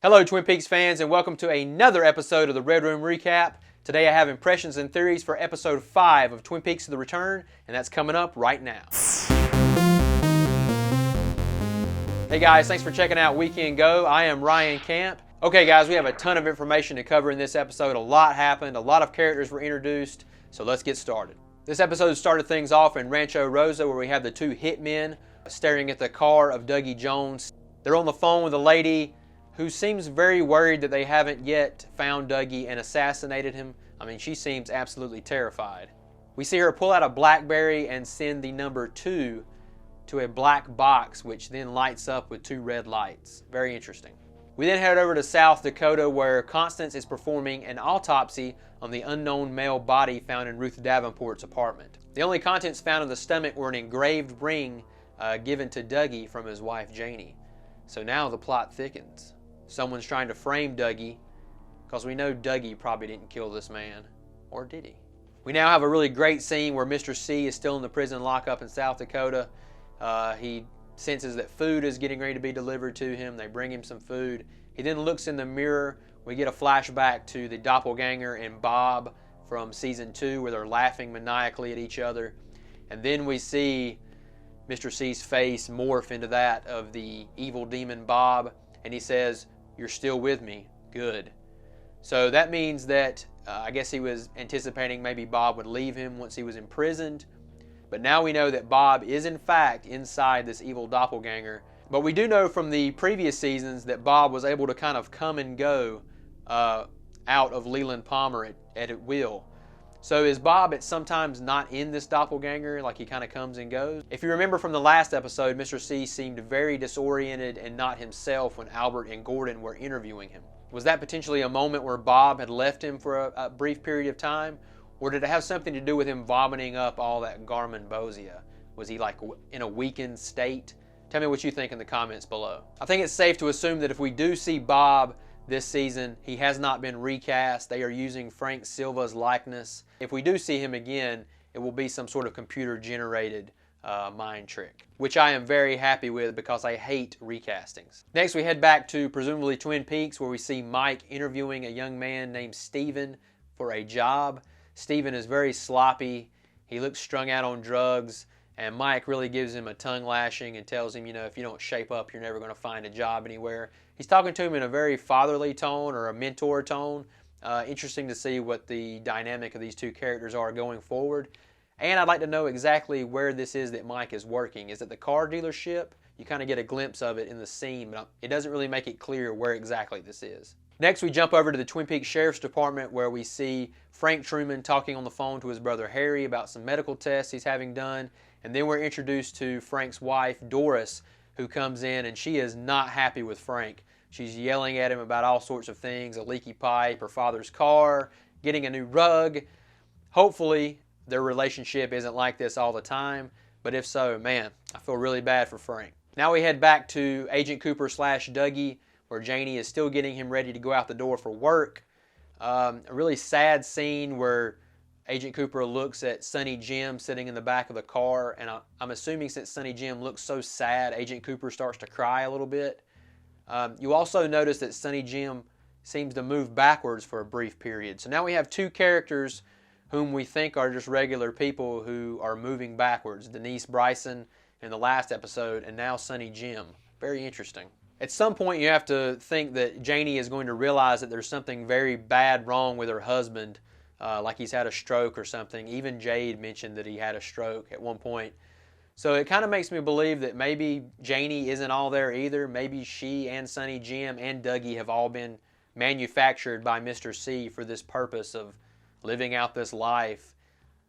Hello Twin Peaks fans, and welcome to another episode of the Red Room Recap. Today I have impressions and theories for episode 5 of Twin Peaks: The Return, and that's coming up right now. Hey guys, thanks for checking out Weekend Go. I am Ryan Camp. Okay guys, we have a ton of information to cover in this episode. A lot happened, a lot of characters were introduced, so let's get started. This episode started things off in Rancho Rosa, where we have the two hitmen staring at the car of Dougie Jones. They're on the phone with a lady who seems very worried that they haven't yet found Dougie and assassinated him. I mean, she seems absolutely terrified. We see her pull out a BlackBerry and send the number 2 to a black box, which then lights up with 2 red lights. Very interesting. We then head over to South Dakota, where Constance is performing an autopsy on the unknown male body found in Ruth Davenport's apartment. The only contents found in the stomach were an engraved ring given to Dougie from his wife Janie. So now the plot thickens. Someone's trying to frame Dougie, because we know Dougie probably didn't kill this man. Or did he? We now have a really great scene where Mr. C is still in the prison lockup in South Dakota. He senses that food is getting ready to be delivered to him. They bring him some food. He then looks in the mirror. We get a flashback to the doppelganger and Bob from season 2, where they're laughing maniacally at each other. And then we see Mr. C's face morph into that of the evil demon Bob, and he says, "You're still with me. Good." So that means that I guess he was anticipating maybe Bob would leave him once he was imprisoned. But now we know that Bob is in fact inside this evil doppelganger. But we do know from the previous seasons that Bob was able to kind of come and go out of Leland Palmer at will. So is Bob at sometimes not in this doppelganger, like he kind of comes and goes? If you remember from the last episode, Mr. C seemed very disoriented and not himself when Albert and Gordon were interviewing him. Was that potentially a moment where Bob had left him for a brief period of time? Or did it have something to do with him vomiting up all that Garmonbozia? Was he like in a weakened state? Tell me what you think in the comments below. I think it's safe to assume that if we do see Bob this season, he has not been recast. They are using Frank Silva's likeness. If we do see him again, it will be some sort of computer-generated mind trick, which I am very happy with because I hate recastings. Next, we head back to presumably Twin Peaks, where we see Mike interviewing a young man named Steven for a job. Steven is very sloppy. He looks strung out on drugs, and Mike really gives him a tongue lashing and tells him, you know, if you don't shape up, you're never going to find a job anywhere. He's talking to him in a very fatherly tone, or a mentor tone. Interesting to see what the dynamic of these two characters are going forward. And I'd like to know exactly where this is that Mike is working. Is it the car dealership? You kind of get a glimpse of it in the scene, but it doesn't really make it clear where exactly this is. Next, we jump over to the Twin Peaks Sheriff's Department, where we see Frank Truman talking on the phone to his brother Harry about some medical tests he's having done. And then we're introduced to Frank's wife, Doris, who comes in, and she is not happy with Frank. She's yelling at him about all sorts of things: a leaky pipe, her father's car, getting a new rug. Hopefully their relationship isn't like this all the time, but if so, man, I feel really bad for Frank. Now we head back to Agent Cooper / Dougie, where Janie is still getting him ready to go out the door for work. A really sad scene where Agent Cooper looks at Sonny Jim sitting in the back of the car, and I'm assuming since Sonny Jim looks so sad, Agent Cooper starts to cry a little bit. You also notice that Sonny Jim seems to move backwards for a brief period. So now we have two characters whom we think are just regular people who are moving backwards. Denise Bryson in the last episode, and now Sonny Jim. Very interesting. At some point you have to think that Janie is going to realize that there's something very bad wrong with her husband, like he's had a stroke or something. Even Jade mentioned that he had a stroke at one point. So it kind of makes me believe that maybe Janie isn't all there either. Maybe she and Sonny Jim and Dougie have all been manufactured by Mr. C for this purpose of living out this life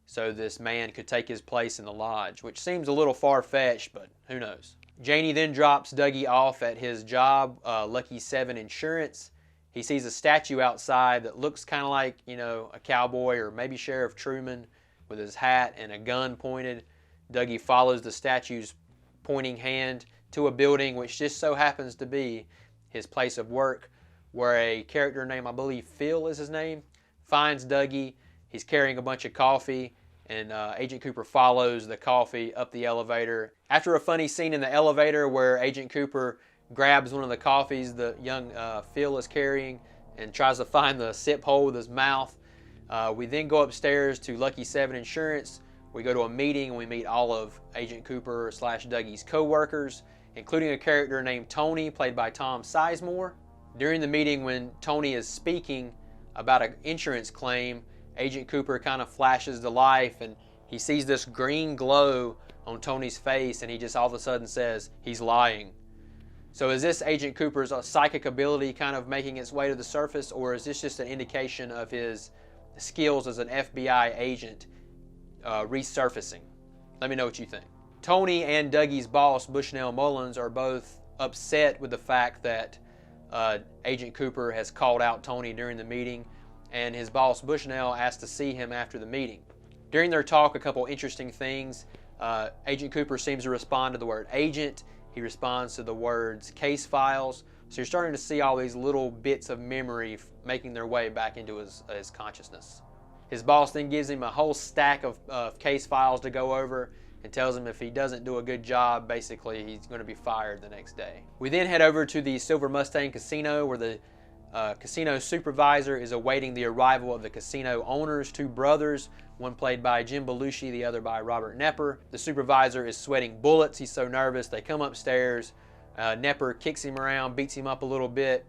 so this man could take his place in the lodge, which seems a little far-fetched, but who knows. Janie then drops Dougie off at his job, Lucky 7 Insurance. He sees a statue outside that looks kind of like, you know, a cowboy or maybe Sheriff Truman with his hat and a gun pointed. Dougie follows the statue's pointing hand to a building which just so happens to be his place of work, where a character named, I believe Phil is his name, finds Dougie. He's carrying a bunch of coffee, and Agent Cooper follows the coffee up the elevator. After a funny scene in the elevator where Agent Cooper grabs one of the coffees the young Phil is carrying and tries to find the sip hole with his mouth. We then go upstairs to Lucky 7 Insurance. We go to a meeting and we meet all of Agent Cooper / Dougie's co-workers, including a character named Tony, played by Tom Sizemore. During the meeting, when Tony is speaking about an insurance claim, Agent Cooper kind of flashes to life and he sees this green glow on Tony's face and he just all of a sudden says, "He's lying." So is this Agent Cooper's psychic ability kind of making its way to the surface, or is this just an indication of his skills as an FBI agent resurfacing? Let me know what you think. Tony and Dougie's boss, Bushnell Mullins, are both upset with the fact that Agent Cooper has called out Tony during the meeting, and his boss Bushnell asked to see him after the meeting. During their talk, a couple interesting things. Agent Cooper seems to respond to the word agent. He responds to the words case files. So you're starting to see all these little bits of memory making their way back into his consciousness. His boss then gives him a whole stack of case files to go over and tells him if he doesn't do a good job, basically he's going to be fired the next day. We then head over to the Silver Mustang Casino, where the casino supervisor is awaiting the arrival of the casino owners, two brothers, one played by Jim Belushi, the other by Robert Nepper. The supervisor is sweating bullets. He's so nervous. They come upstairs. Nepper kicks him around, beats him up a little bit.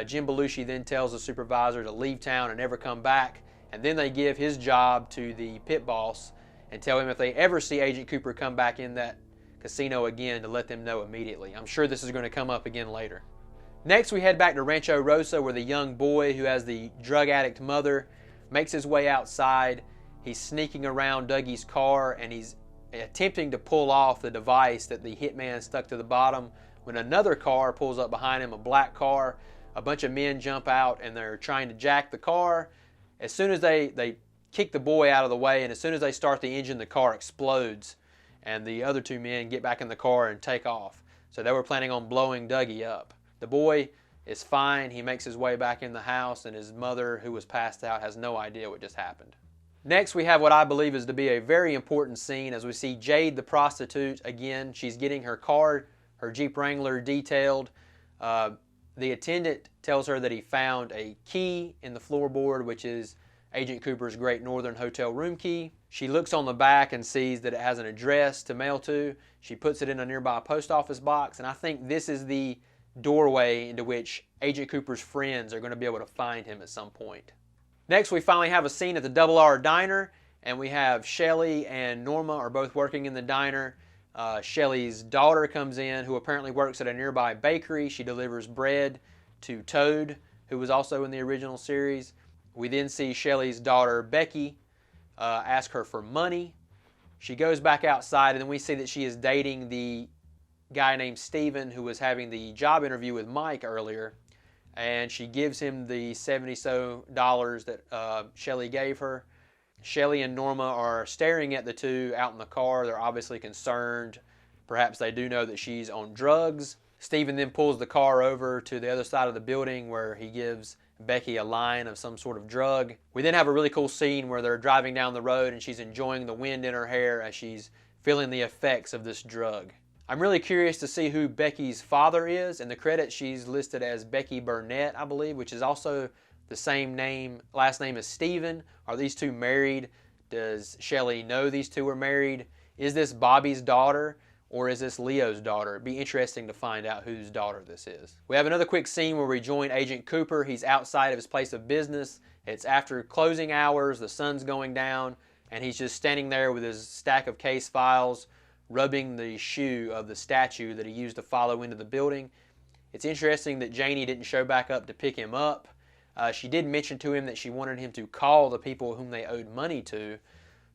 Jim Belushi then tells the supervisor to leave town and never come back. And then they give his job to the pit boss and tell him if they ever see Agent Cooper come back in that casino again to let them know immediately. I'm sure this is going to come up again later. Next, we head back to Rancho Rosa, where the young boy who has the drug addict mother makes his way outside. He's sneaking around Dougie's car and he's attempting to pull off the device that the hitman stuck to the bottom when another car pulls up behind him, a black car. A bunch of men jump out and they're trying to jack the car. As soon as they kick the boy out of the way, and as soon as they start the engine, the car explodes and the other two men get back in the car and take off. So they were planning on blowing Dougie up. The boy is fine. He makes his way back in the house, and his mother, who was passed out, has no idea what just happened. Next, we have what I believe is to be a very important scene as we see Jade, the prostitute, again. She's getting her car, her Jeep Wrangler, detailed. The attendant tells her that he found a key in the floorboard, which is Agent Cooper's Great Northern Hotel room key. She looks on the back and sees that it has an address to mail to. She puts it in a nearby post office box, and I think this is the doorway into which Agent Cooper's friends are going to be able to find him at some point. Next, we finally have a scene at the Double R Diner, and we have Shelly and Norma are both working in the diner. Shelly's daughter comes in, who apparently works at a nearby bakery. She delivers bread to Toad, who was also in the original series. We then see Shelly's daughter, Becky, ask her for money. She goes back outside, and then we see that she is dating the guy named Steven, who was having the job interview with Mike earlier, and she gives him the $70 that Shelly gave her. Shelly and Norma are staring at the two out in the car. They're obviously concerned. Perhaps they do know that she's on drugs. Steven then pulls the car over to the other side of the building where he gives Becky a line of some sort of drug. We then have a really cool scene where they're driving down the road and she's enjoying the wind in her hair as she's feeling the effects of this drug. I'm really curious to see who Becky's father is. In the credits, she's listed as Becky Burnett, I believe, which is also the same name, last name as Steven. Are these two married? Does Shelly know these two are married? Is this Bobby's daughter or is this Leo's daughter? It'd be interesting to find out whose daughter this is. We have another quick scene where we join Agent Cooper. He's outside of his place of business. It's after closing hours, the sun's going down, and he's just standing there with his stack of case files, rubbing the shoe of the statue that he used to follow into the building. It's interesting that Janie didn't show back up to pick him up. She did mention to him that she wanted him to call the people whom they owed money to.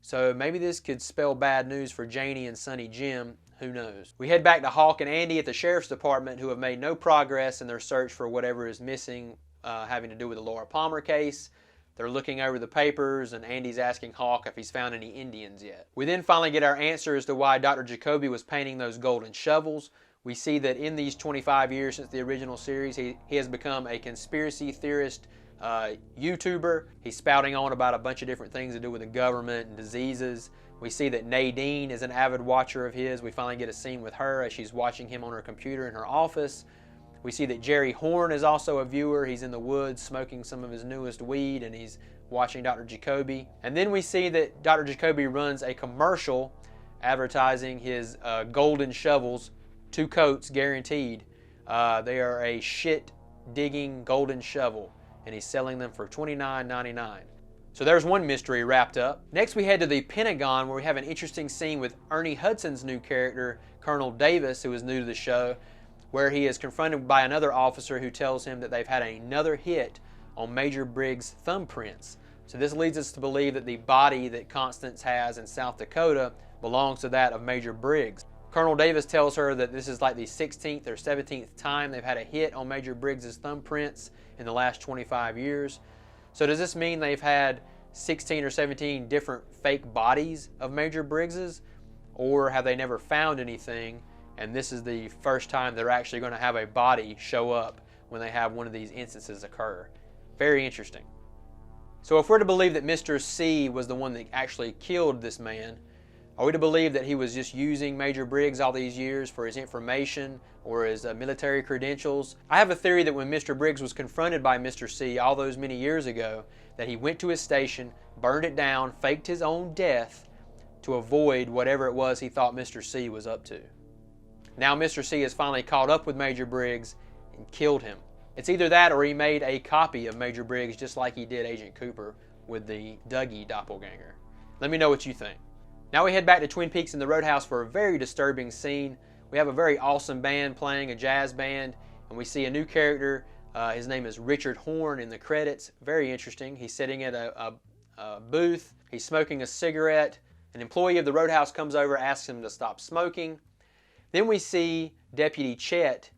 So maybe this could spell bad news for Janie and Sonny Jim. Who knows? We head back to Hawk and Andy at the Sheriff's Department, who have made no progress in their search for whatever is missing having to do with the Laura Palmer case. They're looking over the papers, and Andy's asking Hawk if he's found any Indians yet. We then finally get our answer as to why Dr. Jacoby was painting those golden shovels. We see that in these 25 years since the original series, he has become a conspiracy theorist YouTuber. He's spouting on about a bunch of different things to do with the government and diseases. We see that Nadine is an avid watcher of his. We finally get a scene with her as she's watching him on her computer in her office. We see that Jerry Horn is also a viewer. He's in the woods smoking some of his newest weed, and he's watching Dr. Jacoby. And then we see that Dr. Jacoby runs a commercial advertising his golden shovels, 2 coats guaranteed. They are a shit digging golden shovel, and he's selling them for $29.99. So there's one mystery wrapped up. Next we head to the Pentagon, where we have an interesting scene with Ernie Hudson's new character, Colonel Davis, who is new to the show, where he is confronted by another officer who tells him that they've had another hit on Major Briggs' thumbprints. So this leads us to believe that the body that Constance has in South Dakota belongs to that of Major Briggs. Colonel Davis tells her that this is like the 16th or 17th time they've had a hit on Major Briggs' thumbprints in the last 25 years. So does this mean they've had 16 or 17 different fake bodies of Major Briggs's? Or have they never found anything, and this is the first time they're actually going to have a body show up when they have one of these instances occur? Very interesting. So if we're to believe that Mr. C was the one that actually killed this man, are we to believe that he was just using Major Briggs all these years for his information or his military credentials? I have a theory that when Mr. Briggs was confronted by Mr. C all those many years ago, that he went to his station, burned it down, faked his own death to avoid whatever it was he thought Mr. C was up to. Now Mr. C has finally caught up with Major Briggs and killed him. It's either that or he made a copy of Major Briggs just like he did Agent Cooper with the Dougie doppelganger. Let me know what you think. Now we head back to Twin Peaks in the Roadhouse for a very disturbing scene. We have a very awesome band playing, a jazz band, and we see a new character. His name is Richard Horn in the credits. Very interesting. He's sitting at a booth. He's smoking a cigarette. An employee of the Roadhouse comes over, asks him to stop smoking. Then we see Deputy Chet,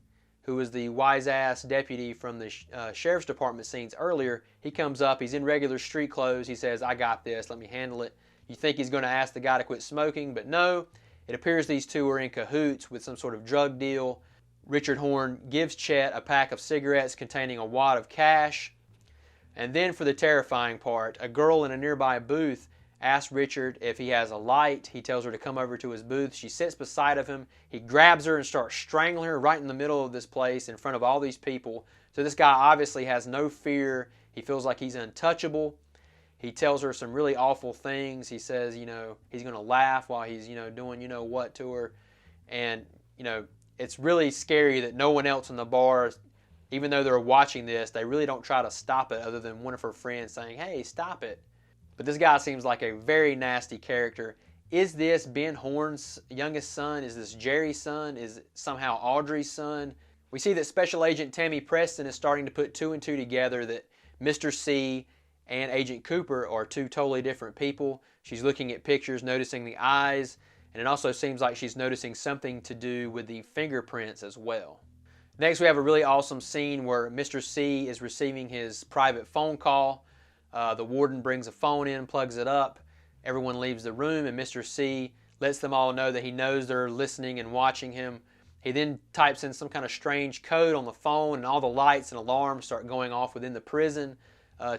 who was the wise-ass deputy from the Sheriff's Department scenes earlier. He comes up. He's in regular street clothes. He says, "I got this. Let me handle it." You think he's going to ask the guy to quit smoking, but no. It appears these two are in cahoots with some sort of drug deal. Richard Horn gives Chet a pack of cigarettes containing a wad of cash. And then for the terrifying part, a girl in a nearby booth asks Richard if he has a light. He tells her to come over to his booth. She sits beside of him. He grabs her and starts strangling her right in the middle of this place in front of all these people. So this guy obviously has no fear. He feels like he's untouchable. He tells her some really awful things. He says, he's going to laugh while he's, doing, what to her. And, it's really scary that no one else in the bar, even though they're watching this, they really don't try to stop it other than one of her friends saying, "Hey, stop it." But this guy seems like a very nasty character. Is this Ben Horn's youngest son? Is this Jerry's son? Is it somehow Audrey's son? We see that Special Agent Tammy Preston is starting to put 2 and 2 together, that Mr. C and Agent Cooper are 2 totally different people. She's looking at pictures, noticing the eyes, and it also seems like she's noticing something to do with the fingerprints as well. Next, we have a really awesome scene where Mr. C is receiving his private phone call. The warden brings a phone in, plugs it up. Everyone leaves the room, and Mr. C lets them all know that he knows they're listening and watching him. He then types in some kind of strange code on the phone, and all the lights and alarms start going off within the prison,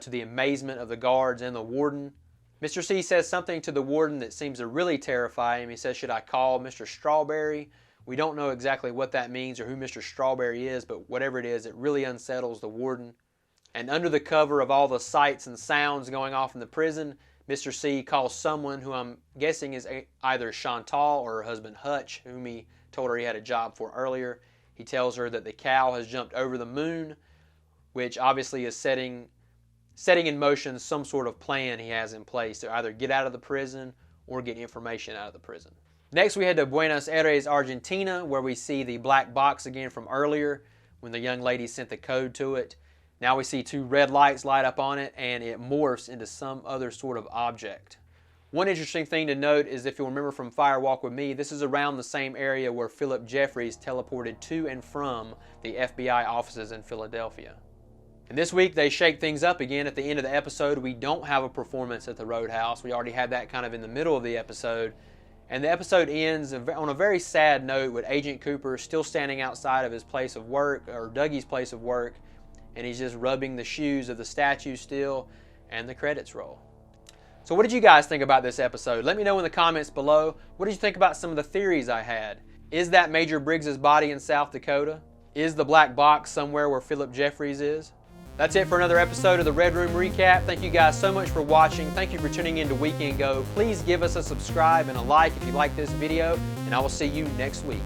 to the amazement of the guards and the warden. Mr. C says something to the warden that seems to really terrify him. He says, "Should I call Mr. Strawberry?" We don't know exactly what that means or who Mr. Strawberry is, but whatever it is, it really unsettles the warden. And under the cover of all the sights and sounds going off in the prison, Mr. C calls someone who I'm guessing is either Chantal or her husband Hutch, whom he told her he had a job for earlier. He tells her that the cow has jumped over the moon, which obviously is setting in motion some sort of plan he has in place to either get out of the prison or get information out of the prison. Next, we head to Buenos Aires, Argentina, where we see the black box again from earlier when the young lady sent the code to it. Now we see 2 red lights light up on it, and it morphs into some other sort of object. One interesting thing to note is, if you'll remember from Fire Walk with Me, this is around the same area where Philip Jeffries teleported to and from the FBI offices in Philadelphia. And this week they shake things up again. At the end of the episode, we don't have a performance at the Roadhouse. We already had that kind of in the middle of the episode. And the episode ends on a very sad note with Agent Cooper still standing outside of his place of work, or Dougie's place of work, and he's just rubbing the shoes of the statue still, and the credits roll. So what did you guys think about this episode? Let me know in the comments below. What did you think about some of the theories I had? Is that Major Briggs's body in South Dakota? Is the black box somewhere where Philip Jeffries is? That's it for another episode of the Red Room Recap. Thank you guys so much for watching. Thank you for tuning in to Weekend Go. Please give us a subscribe and a like if you like this video, and I will see you next week.